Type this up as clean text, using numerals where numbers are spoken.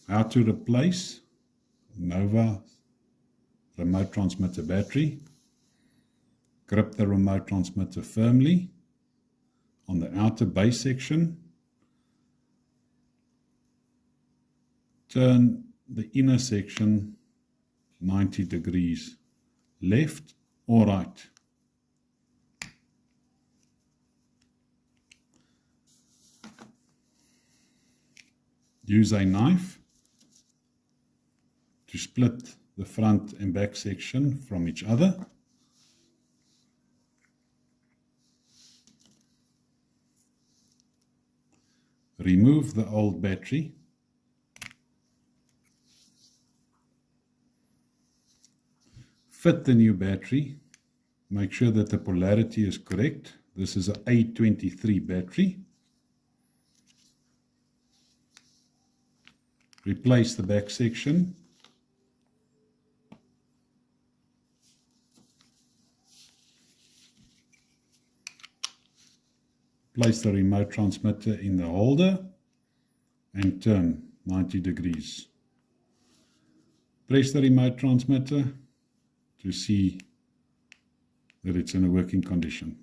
How to replace Nova remote transmitter battery. Grip the remote transmitter firmly on the outer base section. Turn the inner section 90 degrees left or right. Use a knife to split the front and back section from each other. Remove the old battery. Fit the new battery. Make sure that the polarity is correct. This is an A23 battery. Replace the back section. Place the remote transmitter in the holder and turn 90 degrees. Press the remote transmitter to see that it's in a working condition.